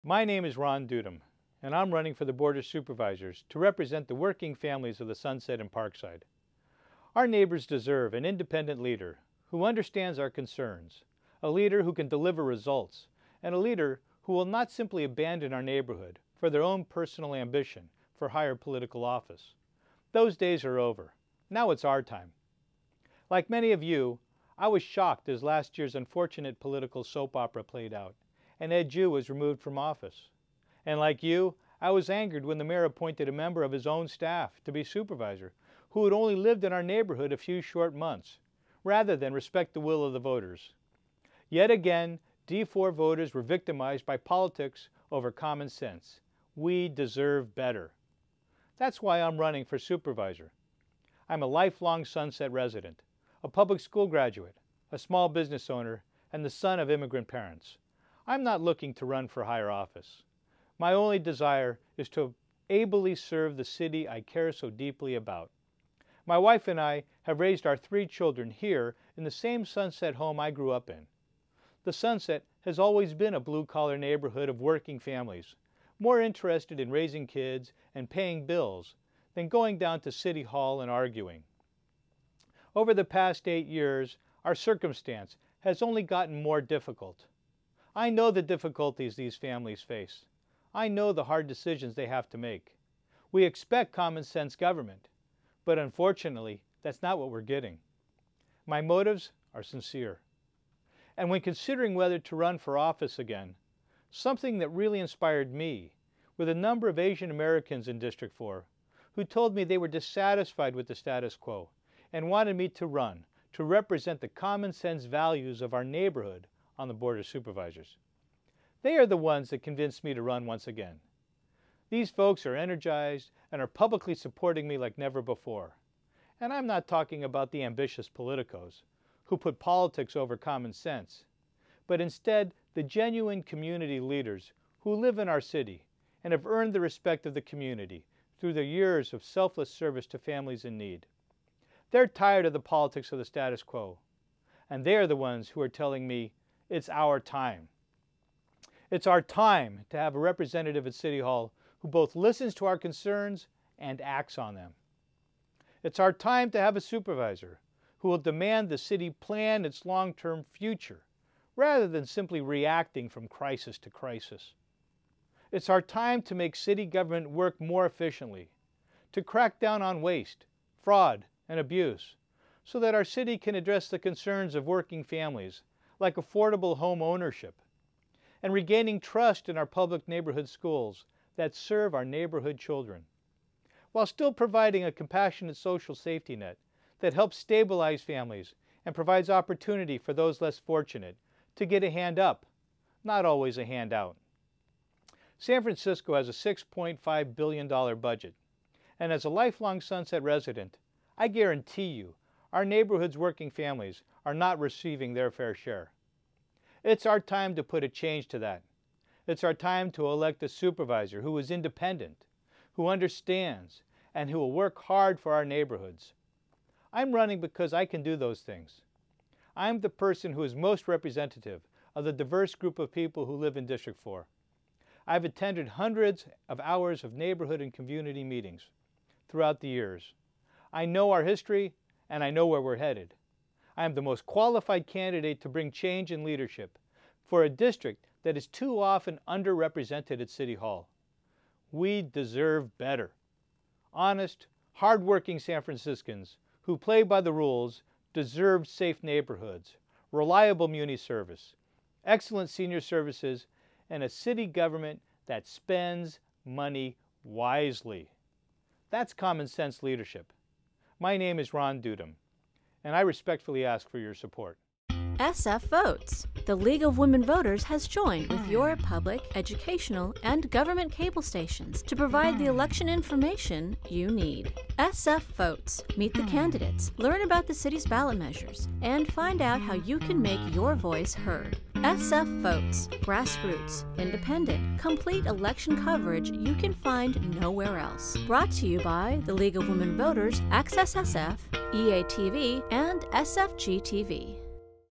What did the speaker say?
My name is Ron Dudum, and I'm running for the Board of Supervisors to represent the working families of the Sunset and Parkside. Our neighbors deserve an independent leader who understands our concerns, a leader who can deliver results, and a leader who will not simply abandon our neighborhood for their own personal ambition for higher political office. Those days are over. Now it's our time. Like many of you, I was shocked as last year's unfortunate political soap opera played out, and Ed Jew was removed from office. And like you, I was angered when the mayor appointed a member of his own staff to be supervisor who had only lived in our neighborhood a few short months, rather than respect the will of the voters. Yet again, D4 voters were victimized by politics over common sense. We deserve better. That's why I'm running for supervisor. I'm a lifelong Sunset resident, a public school graduate, a small business owner, and the son of immigrant parents. I'm not looking to run for higher office. My only desire is to ably serve the city I care so deeply about. My wife and I have raised our 3 children here in the same Sunset home I grew up in. The Sunset has always been a blue-collar neighborhood of working families, more interested in raising kids and paying bills than going down to City Hall and arguing. Over the past 8 years, our circumstance has only gotten more difficult. I know the difficulties these families face. I know the hard decisions they have to make. We expect common sense government, but unfortunately, that's not what we're getting. My motives are sincere. And when considering whether to run for office again, something that really inspired me were the number of Asian Americans in District 4 who told me they were dissatisfied with the status quo and wanted me to run to represent the common sense values of our neighborhood on the Board of Supervisors. They are the ones that convinced me to run once again. These folks are energized and are publicly supporting me like never before. And I'm not talking about the ambitious politicos who put politics over common sense, but instead the genuine community leaders who live in our city and have earned the respect of the community through their years of selfless service to families in need. They're tired of the politics of the status quo, and they are the ones who are telling me it's our time. It's our time to have a representative at City Hall who both listens to our concerns and acts on them. It's our time to have a supervisor who will demand the city plan its long-term future rather than simply reacting from crisis to crisis. It's our time to make city government work more efficiently, to crack down on waste, fraud, and abuse, so that our city can address the concerns of working families, like affordable home ownership, and regaining trust in our public neighborhood schools that serve our neighborhood children, while still providing a compassionate social safety net that helps stabilize families and provides opportunity for those less fortunate to get a hand up, not always a hand out. San Francisco has a $6.5 billion budget, and as a lifelong Sunset resident, I guarantee you our neighborhood's working families are not receiving their fair share. It's our time to put a change to that. It's our time to elect a supervisor who is independent, who understands, and who will work hard for our neighborhoods. I'm running because I can do those things. I'm the person who is most representative of the diverse group of people who live in District 4. I've attended hundreds of hours of neighborhood and community meetings throughout the years. I know our history, and I know where we're headed. I am the most qualified candidate to bring change and leadership for a district that is too often underrepresented at City Hall. We deserve better. Honest, hard-working San Franciscans who play by the rules deserve safe neighborhoods, reliable muni service, excellent senior services, and a city government that spends money wisely. That's common sense leadership. My name is Ron Dudum, and I respectfully ask for your support. SF Votes. The League of Women Voters has joined with your public, educational, and government cable stations to provide the election information you need. SF Votes. Meet the candidates, learn about the city's ballot measures, and find out how you can make your voice heard. SF Votes. Grassroots, independent, complete election coverage you can find nowhere else. Brought to you by the League of Women Voters, Access SF, EATV, and SFG TV.